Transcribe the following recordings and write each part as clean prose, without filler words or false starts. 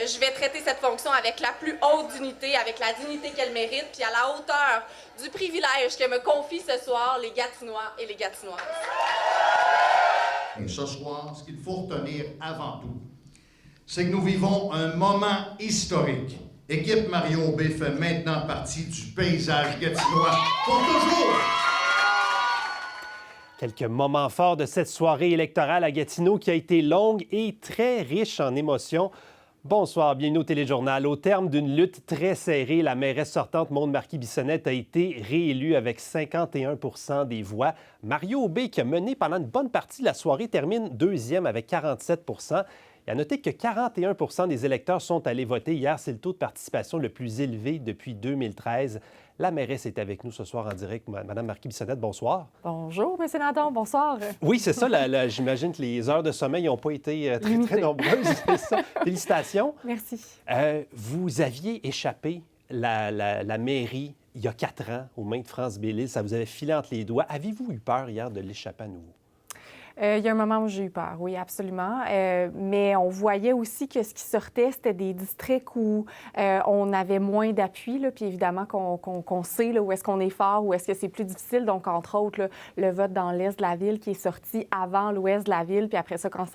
je vais traiter cette fonction avec la plus haute dignité, avec la dignité qu'elle mérite, puis à la hauteur du privilège que me confient ce soir les Gatinois et les Gatinoises. Et ce soir, ce qu'il faut retenir avant tout, c'est que nous vivons un moment historique. Équipe Mario B fait maintenant partie du paysage gatinois pour toujours. Quelques moments forts de cette soirée électorale à Gatineau qui a été longue et très riche en émotions. Bonsoir, bienvenue au Téléjournal. Au terme d'une lutte très serrée, la mairesse sortante Maude Marquis-Bissonnette a été réélue avec 51 des voix. Mario Aubé, qui a mené pendant une bonne partie de la soirée, termine deuxième avec 47 Et à noter que 41 des électeurs sont allés voter hier. C'est le taux de participation le plus élevé depuis 2013. La mairesse est avec nous ce soir en direct. Madame Marquis-Bissonnette, bonsoir. Bonjour, M. Nadon, bonsoir. Oui, c'est ça. J'imagine que les heures de sommeil n'ont pas été très nombreuses. C'est ça. Félicitations. Merci. Vous aviez échappé la mairie il y a 4 ans aux mains de France Bélisle. Ça vous avait filé entre les doigts. Avez-vous eu peur hier de l'échapper à nouveau? Il y a un moment où j'ai eu peur, oui, absolument. Mais on voyait aussi que ce qui sortait, c'était des districts où on avait moins d'appui. Puis évidemment qu'on sait là, où est-ce qu'on est fort, où est-ce que c'est plus difficile. Donc, entre autres, là, le vote dans l'est de la ville qui est sorti avant l'ouest de la ville. Puis après ça, quand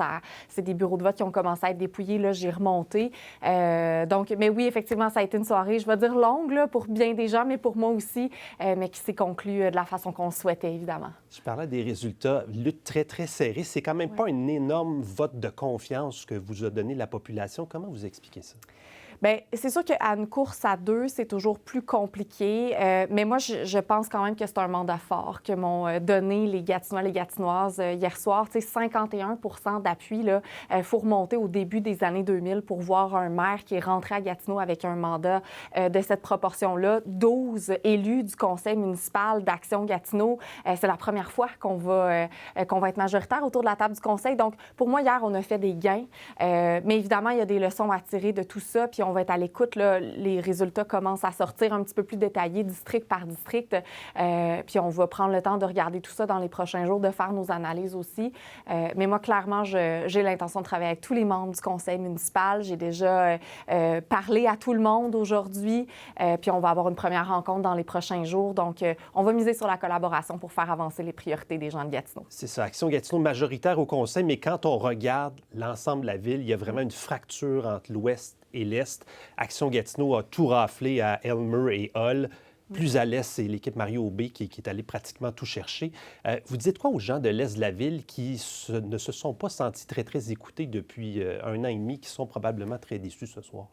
c'est des bureaux de vote qui ont commencé à être dépouillés, là, j'ai remonté. Mais oui, effectivement, ça a été une soirée, je vais dire longue là, pour bien des gens, mais pour moi aussi, mais qui s'est conclue de la façon qu'on souhaitait, évidemment. Je parlais des résultats. Lutte très, très serrée. C'est quand même pas un énorme vote de confiance que vous a donné la population. Comment vous expliquez ça? Bien, c'est sûr qu'à une course à 2, c'est toujours plus compliqué. Mais moi, je pense quand même que c'est un mandat fort que m'ont donné les Gatinois, les Gatinoises hier soir. Tu sais, 51 d'appui. Il faut remonter au début des années 2000 pour voir un maire qui est rentré à Gatineau avec un mandat de cette proportion-là. 12 élus du conseil municipal d'Action Gatineau. C'est la première fois qu'on va être majoritaire autour de la table du conseil. Donc, pour moi, hier, on a fait des gains. Mais évidemment, il y a des leçons à tirer de tout ça. Puis on va être à l'écoute. Là, les résultats commencent à sortir un petit peu plus détaillés, district par district. Puis on va prendre le temps de regarder tout ça dans les prochains jours, de faire nos analyses aussi. Mais moi, clairement, j'ai l'intention de travailler avec tous les membres du conseil municipal. J'ai déjà parlé à tout le monde aujourd'hui. Puis on va avoir une première rencontre dans les prochains jours. Donc, on va miser sur la collaboration pour faire avancer les priorités des gens de Gatineau. C'est ça, Action Gatineau majoritaire au conseil. Mais quand on regarde l'ensemble de la ville, il y a vraiment une fracture entre l'ouest et l'Est. Action Gatineau a tout raflé à Elmer et Hull. Plus à l'Est, c'est l'équipe Mario Aubé qui est allée pratiquement tout chercher. Vous dites quoi aux gens de l'Est de la ville qui ne se sont pas sentis très, très écoutés depuis 1 an et demi, qui sont probablement très déçus ce soir?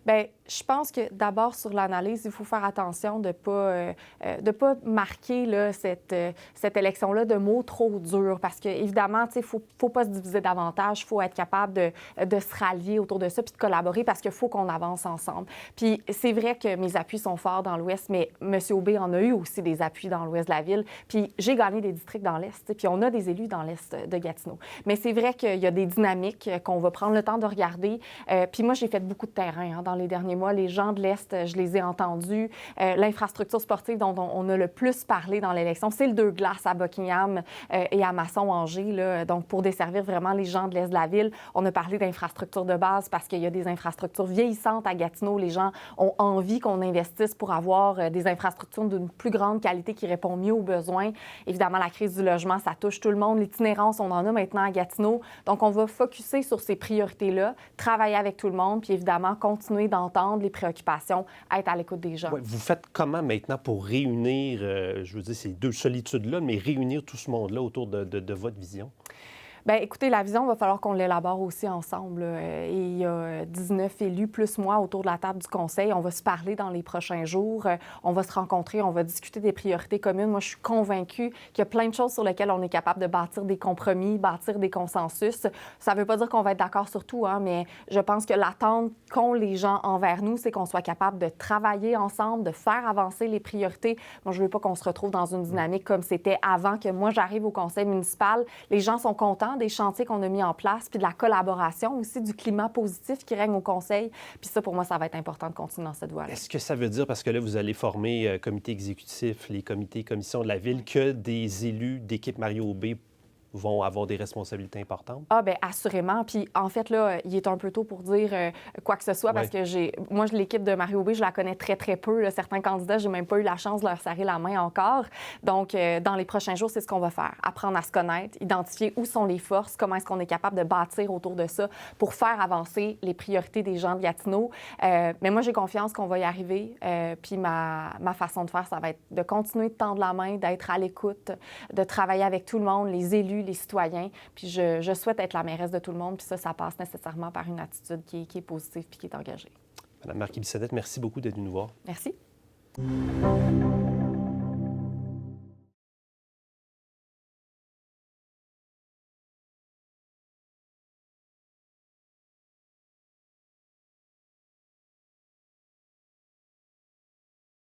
Bien, je pense que d'abord, sur l'analyse, il faut faire attention de ne pas marquer là, cette élection-là de mots trop durs. Parce qu'évidemment, il ne faut pas se diviser davantage. Il faut être capable de se rallier autour de ça puis de collaborer parce qu'il faut qu'on avance ensemble. Puis c'est vrai que mes appuis sont forts dans l'Ouest, mais M. Aubé en a eu aussi des appuis dans l'Ouest de la ville. Puis j'ai gagné des districts dans l'Est, puis on a des élus dans l'Est de Gatineau. Mais c'est vrai qu'il y a des dynamiques qu'on va prendre le temps de regarder. Puis moi, j'ai fait beaucoup de terrain dans les derniers mois. Les gens de l'Est, je les ai entendus. L'infrastructure sportive dont on a le plus parlé dans l'élection, c'est le 2 glaces à Buckingham et à Masson-Angers. Là. Donc, pour desservir vraiment les gens de l'Est de la ville, on a parlé d'infrastructures de base parce qu'il y a des infrastructures vieillissantes à Gatineau. Les gens ont envie qu'on investisse pour avoir des infrastructures d'une plus grande qualité qui répondent mieux aux besoins. Évidemment, la crise du logement, ça touche tout le monde. L'itinérance, on en a maintenant à Gatineau. Donc, on va focusser sur ces priorités-là, travailler avec tout le monde, puis évidemment, continuer d'entendre les préoccupations, être à l'écoute des gens. Ouais, vous faites comment maintenant pour réunir, je veux dire, ces deux solitudes-là, mais réunir tout ce monde-là autour de votre vision? Bien, écoutez, la vision, il va falloir qu'on l'élabore aussi ensemble. Et il y a 19 élus plus moi autour de la table du conseil. On va se parler dans les prochains jours. On va se rencontrer, on va discuter des priorités communes. Moi, je suis convaincue qu'il y a plein de choses sur lesquelles on est capable de bâtir des compromis, bâtir des consensus. Ça ne veut pas dire qu'on va être d'accord sur tout, mais je pense que l'attente qu'ont les gens envers nous, c'est qu'on soit capable de travailler ensemble, de faire avancer les priorités. Moi, je ne veux pas qu'on se retrouve dans une dynamique comme c'était avant que moi, j'arrive au conseil municipal. Les gens sont contents des chantiers qu'on a mis en place, puis de la collaboration aussi, du climat positif qui règne au conseil. Puis ça, pour moi, ça va être important de continuer dans cette voie-là. Est-ce que ça veut dire, parce que là, vous allez former comité exécutif, les comités, commissions de la Ville, que des élus d'équipe Mario Aubé vont avoir des responsabilités importantes? Ah, bien, assurément. Puis, en fait, là, il est un peu tôt pour dire quoi que ce soit parce que moi, l'équipe de Mario B, je la connais très, très peu. Là. Certains candidats, j'ai même pas eu la chance de leur serrer la main encore. Donc, dans les prochains jours, c'est ce qu'on va faire. Apprendre à se connaître, identifier où sont les forces, comment est-ce qu'on est capable de bâtir autour de ça pour faire avancer les priorités des gens de Gatineau. Mais moi, j'ai confiance qu'on va y arriver. Puis, ma façon de faire, ça va être de continuer de tendre la main, d'être à l'écoute, de travailler avec tout le monde, les élus, les citoyens. Puis je souhaite être la mairesse de tout le monde. Puis ça passe nécessairement par une attitude qui est positive puis qui est engagée. Madame Marquis-Bissonnette, merci beaucoup d'être venue nous voir. Merci.